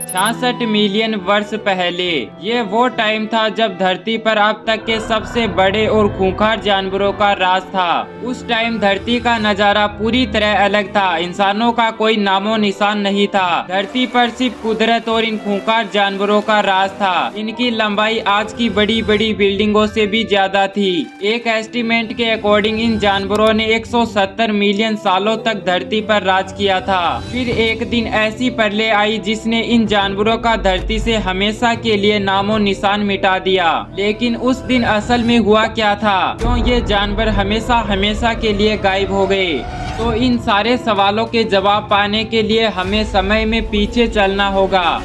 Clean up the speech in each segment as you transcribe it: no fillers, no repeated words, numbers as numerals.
66 million वर्ष पहले। ये वो टाइम था जब धरती पर अब तक के सबसे बड़े और खूंखार जानवरों का राज था। उस टाइम धरती का नजारा पूरी तरह अलग था। इंसानों का कोई नामो निशान नहीं था। धरती पर सिर्फ कुदरत और इन खूंखार जानवरों का राज था। इनकी लंबाई आज की बड़ी बड़ी बिल्डिंगों से भी ज्यादा थी। एक एस्टीमेट के अकॉर्डिंग इन जानवरों ने 170 मिलियन सालों तक धरती पर राज किया था। फिर एक दिन ऐसी प्रलय आई जिसने इन जानवरों का धरती से हमेशा के लिए नामो निशान मिटा दिया। लेकिन उस दिन असल में हुआ क्या था? क्यों ये जानवर हमेशा हमेशा के लिए गायब हो गए? तो इन सारे सवालों के जवाब पाने के लिए हमें समय में पीछे चलना होगा।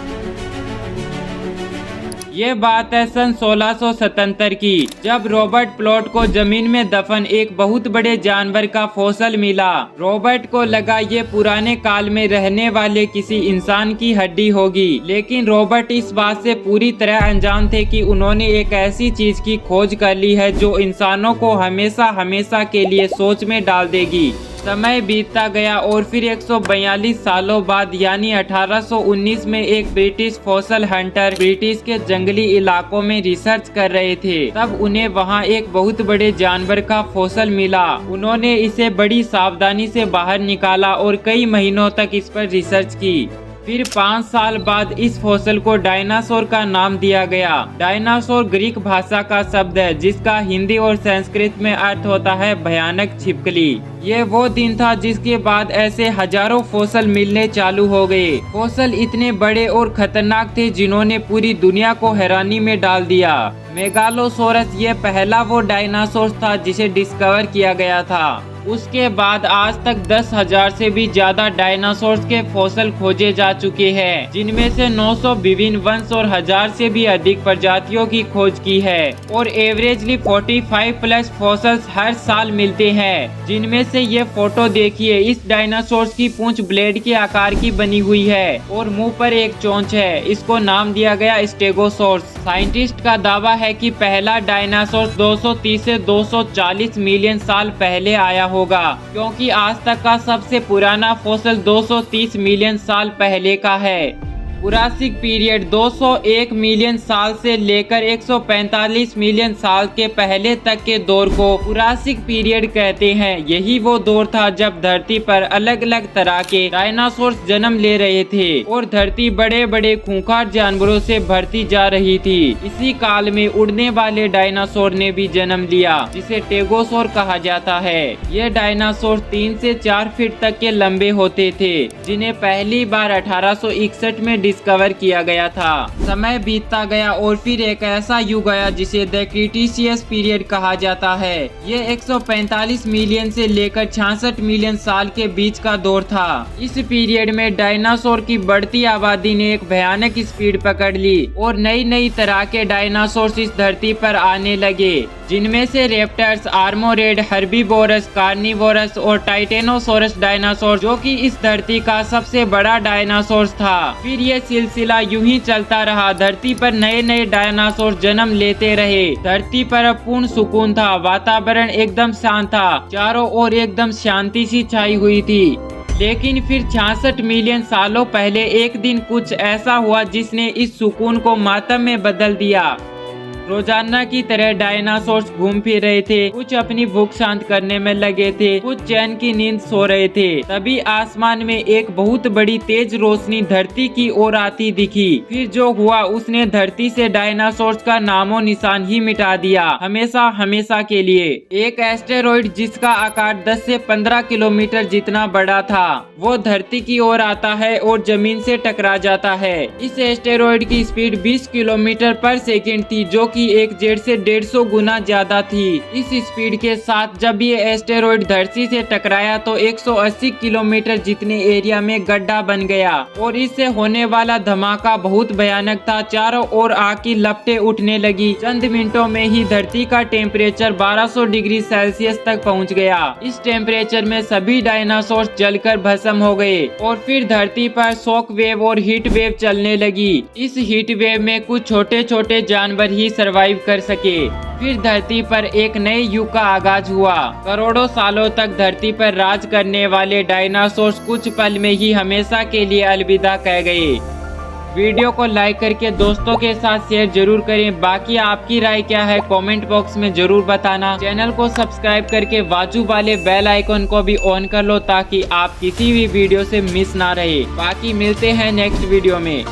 ये बात है सन 1677 की, जब रॉबर्ट प्लॉट को जमीन में दफन एक बहुत बड़े जानवर का फॉसल मिला। रॉबर्ट को लगा ये पुराने काल में रहने वाले किसी इंसान की हड्डी होगी, लेकिन रॉबर्ट इस बात से पूरी तरह अनजान थे कि उन्होंने एक ऐसी चीज की खोज कर ली है जो इंसानों को हमेशा हमेशा के लिए सोच में डाल देगी। समय बीतता गया और फिर 142 सालों बाद यानी 1819 में एक ब्रिटिश फॉसल हंटर ब्रिटिश के जंगली इलाकों में रिसर्च कर रहे थे। तब उन्हें वहां एक बहुत बड़े जानवर का फॉसल मिला। उन्होंने इसे बड़ी सावधानी से बाहर निकाला और कई महीनों तक इस पर रिसर्च की। फिर 5 साल बाद इस फॉसल को डायनासोर का नाम दिया गया। डायनासोर ग्रीक भाषा का शब्द है जिसका हिंदी और संस्कृत में अर्थ होता है भयानक छिपकली। ये वो दिन था जिसके बाद ऐसे हजारों फॉसल मिलने चालू हो गए। फॉसल इतने बड़े और खतरनाक थे जिन्होंने पूरी दुनिया को हैरानी में डाल दिया। मेगालोसोरस ये पहला वो डायनासोर था जिसे डिस्कवर किया गया था। उसके बाद आज तक 10,000 से भी ज्यादा डायनासोर्स के फॉसल खोजे जा चुके हैं, जिनमें से 900 विभिन्न वंश और 1000 से भी अधिक प्रजातियों की खोज की है। और एवरेजली 45 प्लस फॉसल्स हर साल मिलते हैं, जिनमें से ये फोटो देखिए। इस डायनासोर्स की पूंछ ब्लेड के आकार की बनी हुई है और मुंह पर एक चोंच है। इसको नाम दिया गया स्टेगोसोर्स। साइंटिस्ट का दावा है कि पहला डायनासोर 230 से 240 मिलियन साल पहले आया होगा, क्योंकि आज तक का सबसे पुराना फॉसल 230 मिलियन साल पहले का है। जुरासिक पीरियड 201 मिलियन साल से लेकर 145 मिलियन साल के पहले तक के दौर को जुरासिक पीरियड कहते हैं। यही वो दौर था जब धरती पर अलग अलग तरह के डायनासोर जन्म ले रहे थे और धरती बड़े बड़े खूंखार जानवरों से भरती जा रही थी। इसी काल में उड़ने वाले डायनासोर ने भी जन्म लिया, जिसे टेगोसोर कहा जाता है। ये डायनासोर 3 से 4 फीट तक के लंबे होते थे, जिन्हें पहली बार 1861 में डिस्कवर किया गया था। समय बीतता गया और फिर एक ऐसा युग आया जिसे द क्रीटेशियस पीरियड कहा जाता है। ये 145 मिलियन से लेकर 66 मिलियन साल के बीच का दौर था। इस पीरियड में डायनासोर की बढ़ती आबादी ने एक भयानक स्पीड पकड़ ली और नई नई तरह के डायनासोर इस धरती पर आने लगे, जिनमें से रेप्टर्स, आर्मोरेड, हर्बीवोरस, कार्निवोरस और टाइटेनोसोरस डायनासोर, जो कि इस धरती का सबसे बड़ा डायनासोर था। फिर ये सिलसिला यूं ही चलता रहा। धरती पर नए नए डायनासोर जन्म लेते रहे। धरती पर अब पूर्ण सुकून था। वातावरण एकदम शांत था। चारों ओर एकदम शांति सी छाई हुई थी। लेकिन फिर 66 मिलियन सालों पहले एक दिन कुछ ऐसा हुआ जिसने इस सुकून को मातम में बदल दिया। रोजाना की तरह डायनासोर्स घूम फिर रहे थे। कुछ अपनी भूख शांत करने में लगे थे, कुछ चैन की नींद सो रहे थे। तभी आसमान में एक बहुत बड़ी तेज रोशनी धरती की ओर आती दिखी। फिर जो हुआ उसने धरती से डायनासोर्स का नामो निशान ही मिटा दिया, हमेशा हमेशा के लिए। एक एस्टेरॉइड जिसका आकार 10 से 15 किलोमीटर जितना बड़ा था, वो धरती की ओर आता है और जमीन से टकरा जाता है। इस एस्टेरॉइड की स्पीड 20 किलोमीटर पर सेकेंड थी, जो कि एक जेट से 150 गुना ज्यादा थी। इस स्पीड के साथ जब ये एस्टेरॉइड धरती से टकराया तो 180 किलोमीटर जितने एरिया में गड्ढा बन गया और इससे होने वाला धमाका बहुत भयानक था। चारों ओर आग की लपटें उठने लगी। चंद मिनटों में ही धरती का टेम्परेचर 1200 डिग्री सेल्सियस तक पहुंच गया। इस टेम्परेचर में सभी डायनासोर जलकर भस्म हो गए और फिर धरती पर शॉक वेव और हीट वेव चलने लगी। इस हीट वेव में कुछ छोटे छोटे जानवर ही सरवाइव कर सके। फिर धरती पर एक नए युग का आगाज हुआ। करोड़ों सालों तक धरती पर राज करने वाले डायनासोर्स कुछ पल में ही हमेशा के लिए अलविदा कह गए। वीडियो को लाइक करके दोस्तों के साथ शेयर जरूर करें। बाकी आपकी राय क्या है कमेंट बॉक्स में जरूर बताना। चैनल को सब्सक्राइब करके बाजू वाले बेल आइकन को भी ऑन कर लो ताकि आप किसी भी वीडियो से मिस ना रहे। बाकी मिलते हैं नेक्स्ट वीडियो में।